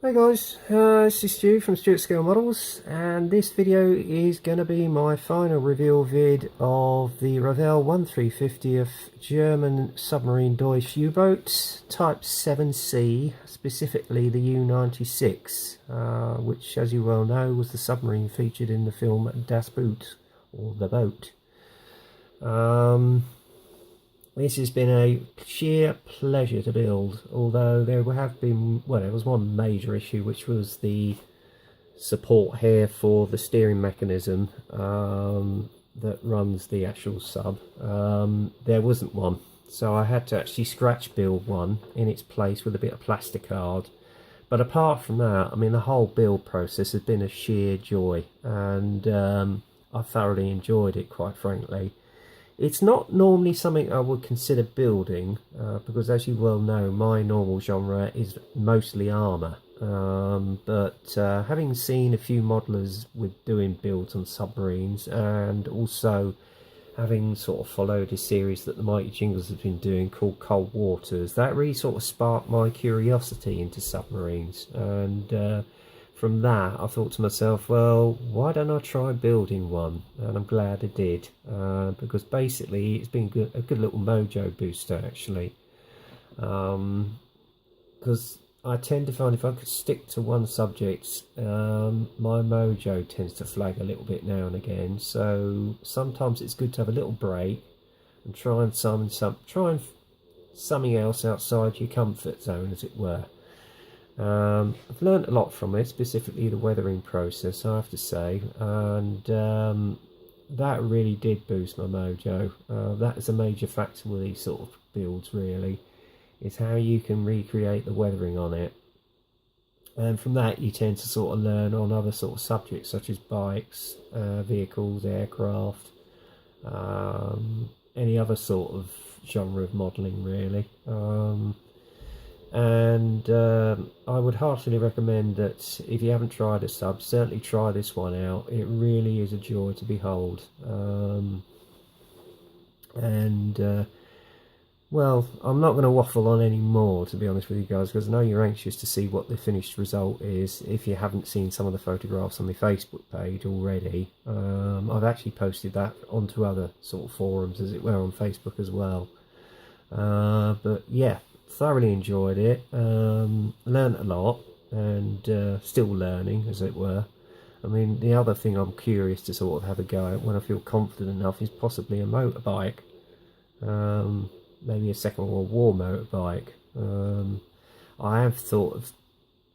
Hey guys, this is Stu from Stuart Scale Models, and this video is going to be my final reveal vid of the Revell 1350th German submarine Deutsch U-boat Type 7C, specifically the U96, which, as you well know, was the submarine featured in the film Das Boot, or The Boat. This has been a sheer pleasure to build, although there have been, well, there was one major issue, which was the support here for the steering mechanism that runs the actual sub. There wasn't one, so I had to actually scratch build one in its place with a bit of plasticard. But apart from that, I mean, the whole build process has been a sheer joy, and I thoroughly enjoyed it, quite frankly. It's not normally something I would consider building, because as you well know, my normal genre is mostly armour. But having seen a few modelers with doing builds on submarines, and also having sort of followed a series that the Mighty Jingles have been doing called Cold Waters, that really sort of sparked my curiosity into submarines. And from that, I thought to myself, well, why don't I try building one? And I'm glad I did, because basically it's been a good little mojo booster, actually. Because I tend to find if I could stick to one subject, my mojo tends to flag a little bit now and again. So sometimes it's good to have a little break and try something else outside your comfort zone, as it were. I've learned a lot from it, specifically the weathering process, I have to say, and that really did boost my mojo. That is a major factor with these sort of builds, really, is how you can recreate the weathering on it. And from that you tend to sort of learn on other sort of subjects such as bikes, vehicles, aircraft, any other sort of genre of modelling, really. And I would heartily recommend that if you haven't tried a sub, certainly try this one out. It really is a joy to behold. Well, I'm not going to waffle on any more, to be honest with you guys, because I know you're anxious to see what the finished result is if you haven't seen some of the photographs on my Facebook page already. I've actually posted that onto other sort of forums, as it were, on Facebook as well. But yeah, thoroughly enjoyed it, learned a lot, and still learning, as it were. I mean, the other thing I'm curious to sort of have a go at when I feel confident enough is possibly a motorbike, maybe a Second World War motorbike. I have thought of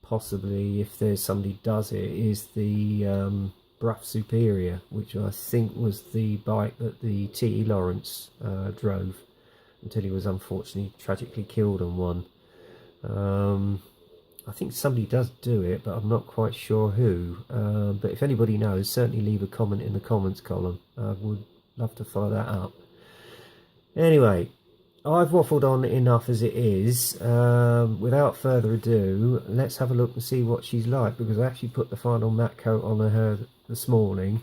possibly, if there's somebody does it, is the Bruff Superior, which I think was the bike that the T.E. Lawrence drove until he was unfortunately tragically killed on one. I think somebody does do it, but I'm not quite sure who. But if anybody knows, certainly leave a comment in the comments column. I would love to follow that up. Anyway, I've waffled on enough as it is. Without further ado, let's have a look and see what she's like, because I actually put the final matte coat on her this morning,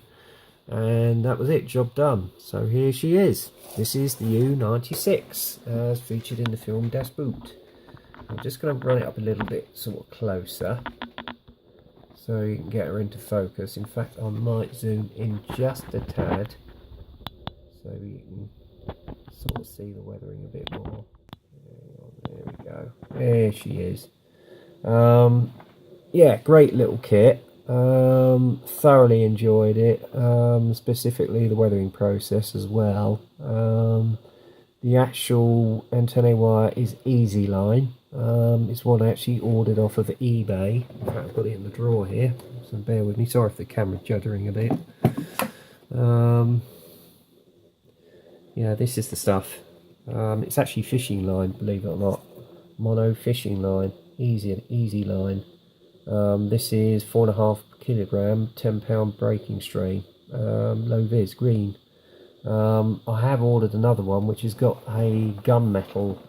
and that was it, job done. So here she is. This is the U96, as featured in the film Das Boot. I'm just going to run it up a little bit sort of closer so you can get her into focus. In fact, I might zoom in just a tad so you can sort of see the weathering a bit more. There we go. There she is. Yeah, great little kit. Thoroughly enjoyed it, specifically the weathering process as well. The actual antennae wire is Easy Line. It's one I actually ordered off of eBay. In fact, I've got it in the drawer here, so bear with me. Sorry if the camera's juddering a bit. Yeah, this is the stuff. It's actually fishing line, believe it or not. Mono fishing line, easy line. This is 4.5 kilogram, 10-pound breaking strain, low vis, green. I have ordered another one which has got a gunmetal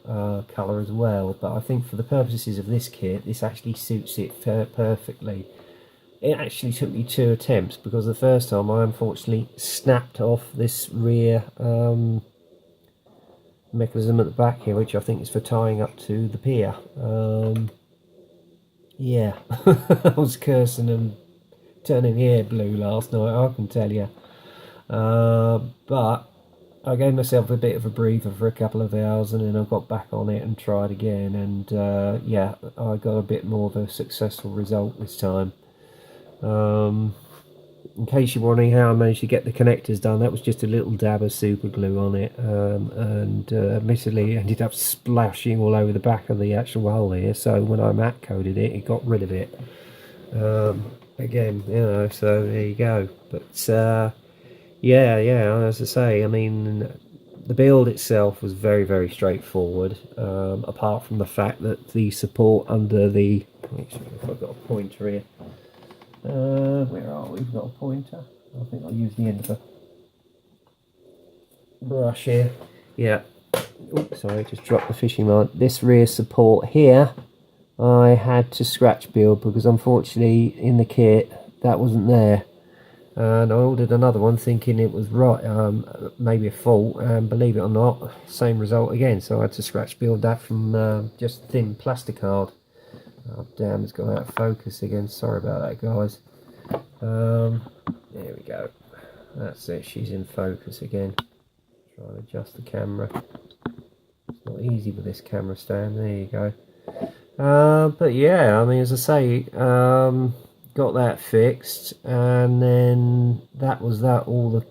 colour as well, but I think for the purposes of this kit, this actually suits it perfectly. It actually took me 2 attempts, because the first time I unfortunately snapped off this rear mechanism at the back here, which I think is for tying up to the pier. Yeah, I was cursing and turning the air blue last night, I can tell you. But I gave myself a bit of a breather for a couple of hours, and then I got back on it and tried again, and yeah, I got a bit more of a successful result this time. In case you're wondering how I managed to get the connectors done, that was just a little dab of super glue on it, and admittedly ended up splashing all over the back of the actual hole here, so when I matte coated it, it got rid of it. Again, you know, so there you go. But yeah, as I say, I mean, the build itself was very, very straightforward, apart from the fact that the support under the... Actually, if I've got a pointer here. Where are we? We've got a pointer. I think I'll use the end of a brush here. Yeah. Oops, sorry, just dropped the fishing line. This rear support here, I had to scratch build because unfortunately in the kit that wasn't there. And I ordered another one thinking it was right, maybe a fault, and believe it or not, same result again. So I had to scratch build that from just thin plastic card. Oh damn, it's gone out of focus again, sorry about that guys. There we go, that's it, she's in focus again. Try and adjust the camera, it's not easy with this camera stand, there you go. But yeah, I mean, as I say, got that fixed, and then that was that, all the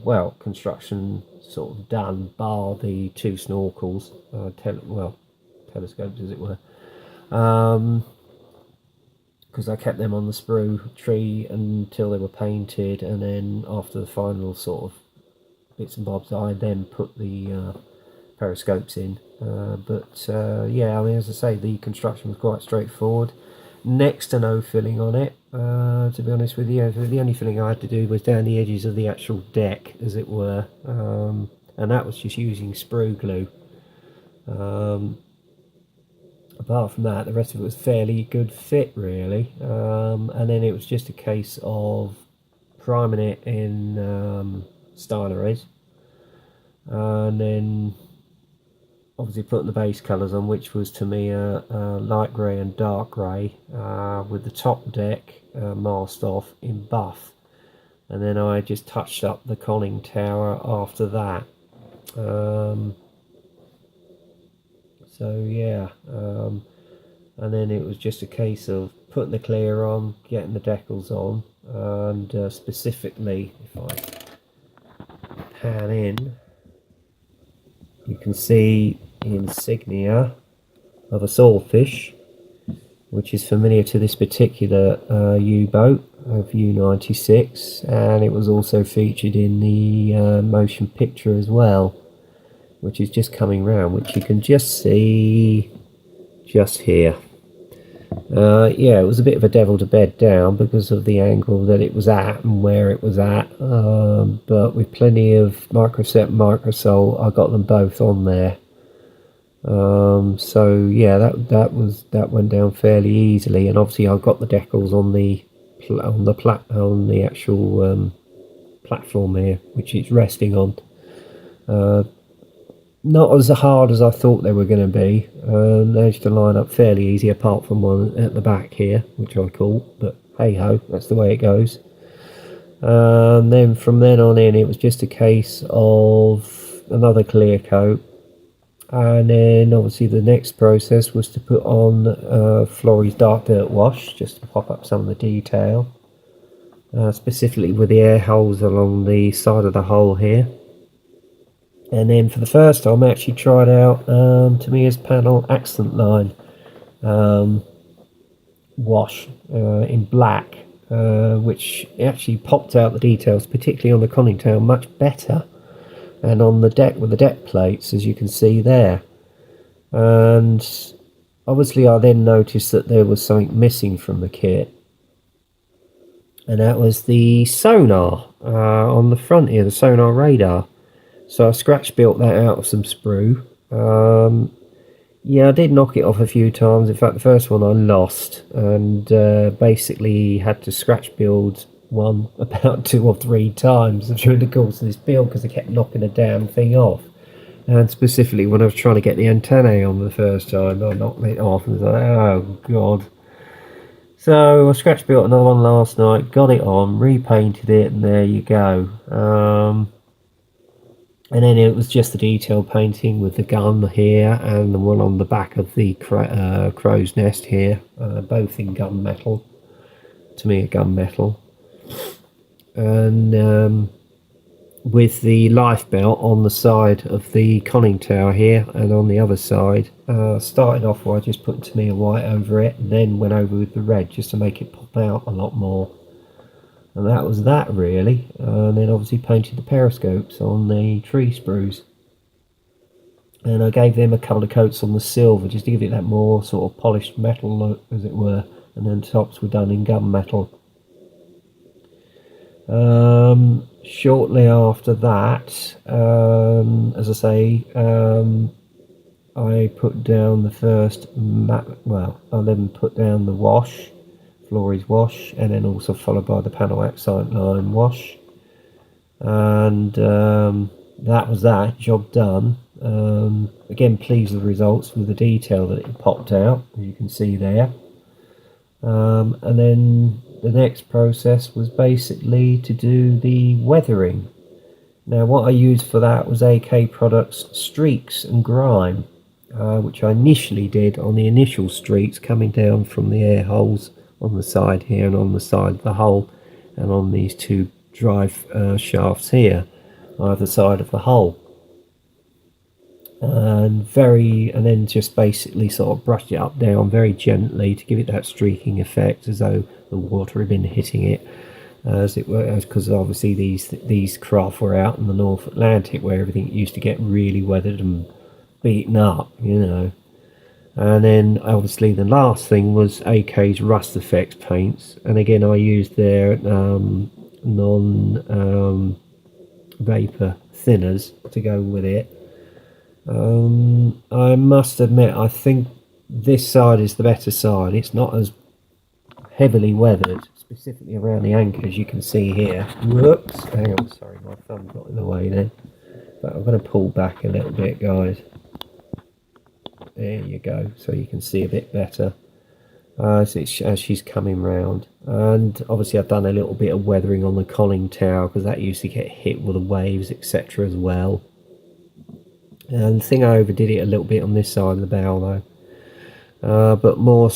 well, construction sort of done, bar the two snorkels, telescopes as it were, because I kept them on the sprue tree until they were painted, and then after the final sort of bits and bobs I then put the periscopes in. Yeah, I mean, as I say, the construction was quite straightforward, next to no filling on it, to be honest with you. The only filling I had to do was down the edges of the actual deck, as it were, and that was just using sprue glue. Apart from that, the rest of it was fairly good fit, really. And then it was just a case of priming it in Styler Red, and then obviously putting the base colours on, which was to me a light grey and dark grey, with the top deck masked off in buff, and then I just touched up the conning tower after that. So yeah, and then it was just a case of putting the clear on, getting the decals on, and specifically, if I pan in, you can see the insignia of a swordfish, which is familiar to this particular U-boat of U96, and it was also featured in the motion picture as well, which is just coming round, which you can just see just here. Yeah, it was a bit of a devil to bed down because of the angle that it was at and where it was at, but with plenty of microset and microsol, I got them both on there. So yeah, that went down fairly easily, and obviously I got the decals on the actual platform here, which it's resting on. Not as hard as I thought they were going to be. Managed to line up fairly easy, apart from one at the back here, which I caught, but hey ho, that's the way it goes. Then from then on in, it was just a case of another clear coat, and then obviously the next process was to put on Florey's dark dirt wash, just to pop up some of the detail, specifically with the air holes along the side of the hole here. And then for the first time I actually tried out Tamiya's panel accent line wash in black, which actually popped out the details, particularly on the conning tower, much better, and on the deck with the deck plates, as you can see there. And obviously I then noticed that there was something missing from the kit, and that was the sonar on the front here, the sonar radar. So I scratch built that out of some sprue. Yeah, I did knock it off a few times. In fact, the first one I lost, and basically had to scratch build one about 2 or 3 times during the course of this build because I kept knocking the damn thing off. And specifically when I was trying to get the antennae on the first time, I knocked it off and was like, oh god. So I scratch built another one last night, got it on, repainted it, and there you go. And then it was just the detail painting with the gun here and the one on the back of the crow's nest here, both in gunmetal. To me, a gunmetal. And with the life belt on the side of the conning tower here, and on the other side, started off where I just put Tamiya white over it, and then went over with the red just to make it pop out a lot more. And that was that really. And then obviously painted the periscopes on the tree sprues, and I gave them a couple of coats on the silver just to give it that more sort of polished metal look, as it were, and then tops were done in gunmetal. Shortly after that, as I say, I put down the first I then put down the wash, Flory's wash, and then also followed by the panel accent line wash, and that was that job done. Again, pleased with the results, with the detail that it popped out, as you can see there. And then the next process was basically to do the weathering. Now what I used for that was AK Products Streaks and Grime, which I initially did on the initial streaks coming down from the air holes on the side here and on the side of the hull, and on these two drive shafts here either side of the hull. And then just basically sort of brushed it up down very gently to give it that streaking effect, as though the water had been hitting it, as it were, because obviously these craft were out in the North Atlantic where everything used to get really weathered and beaten up, you know. And then obviously the last thing was AK's Rust Effects paints, and again I used their non vapor thinners to go with it. I must admit, I think this side is the better side. It's not as heavily weathered, specifically around the anchors, you can see here. Whoops, hang on, sorry, my thumb got in the way then. But I'm going to pull back a little bit, guys. There you go, so you can see a bit better as she's coming round. And obviously I've done a little bit of weathering on the conning tower, because that used to get hit with the waves, etc. as well. And the thing I overdid it a little bit on this side of the bow though, but more,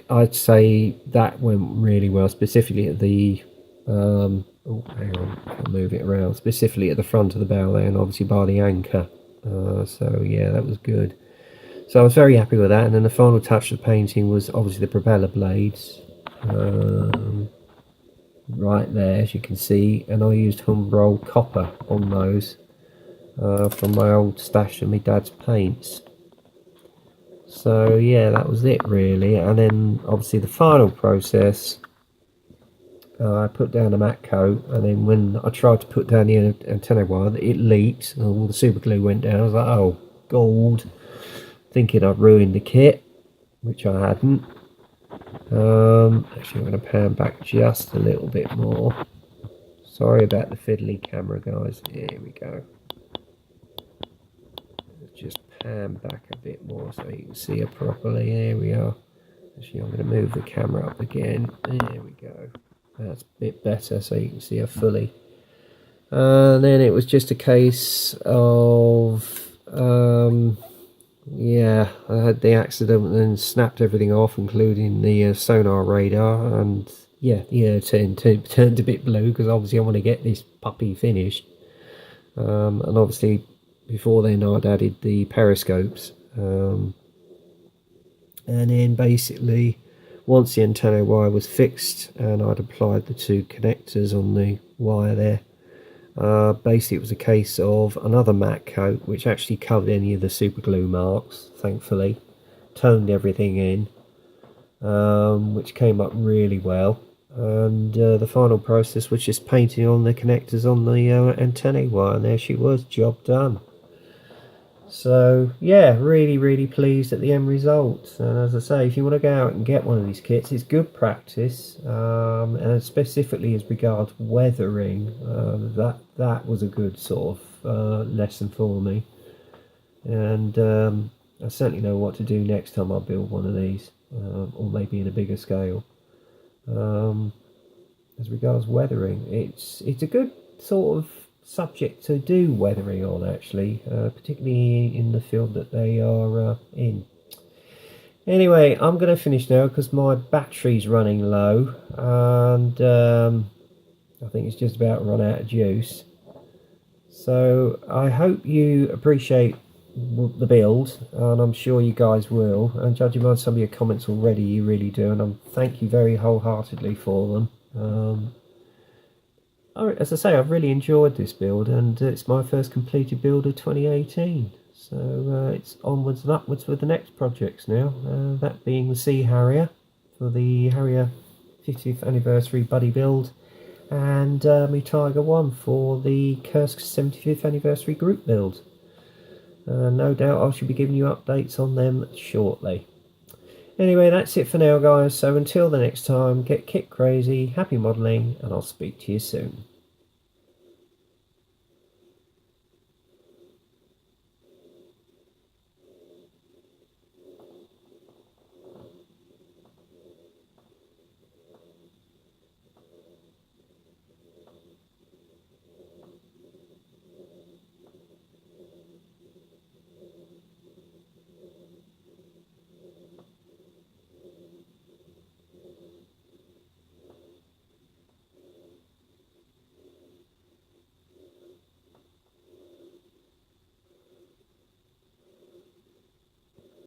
I'd say that went really well, specifically at the oh hang on, I'll move it around, specifically at the front of the bow there, and obviously by the anchor. So yeah, that was good. So I was very happy with that. And then the final touch of painting was obviously the propeller blades, right there as you can see, and I used Humbrol copper on those. From my old stash of my dad's paints. So yeah, that was it really. And then obviously the final process, I put down a matte coat, and then when I tried to put down the antenna wire, it leaked and all the super glue went down. I was like, oh gold, thinking I'd ruined the kit, which I hadn't. Actually I'm going to pan back just a little bit more. Sorry about the fiddly camera, guys. Here we go. Just pan back a bit more so you can see it properly. There we are. Actually, I'm going to move the camera up again. There we go. That's a bit better so you can see her fully. And then it was just a case of yeah, I had the accident and then snapped everything off, including the sonar radar, and yeah, turned a bit blue, because obviously I want to get this puppy finished. And obviously before then I'd added the periscopes, and then basically once the antenna wire was fixed and I'd applied the two connectors on the wire there, basically it was a case of another matte coat, which actually covered any of the super glue marks, thankfully, toned everything in, which came up really well. And the final process was just painting on the connectors on the antennae wire, and there she was, job done. So yeah, really pleased at the end result. And as I say, if you want to go out and get one of these kits, it's good practice, and specifically as regards weathering, that was a good sort of lesson for me. and I certainly know what to do next time I build one of these, or maybe in a bigger scale. As regards weathering, it's a good sort of subject to do weathering on, actually, particularly in the field that they are in. Anyway, I'm going to finish now because my battery's running low, and I think it's just about run out of juice. So I hope you appreciate the build, and I'm sure you guys will, and judging by some of your comments already, you really do, and thank you very wholeheartedly for them. As I say, I've really enjoyed this build, and it's my first completed build of 2018. So it's onwards and upwards with the next projects now, that being the Sea Harrier for the Harrier 50th anniversary buddy build, and my Tiger 1 for the Kursk 75th anniversary group build. No doubt I shall be giving you updates on them shortly. Anyway, that's it for now, guys, so until the next time, get kit crazy, happy modelling, and I'll speak to you soon.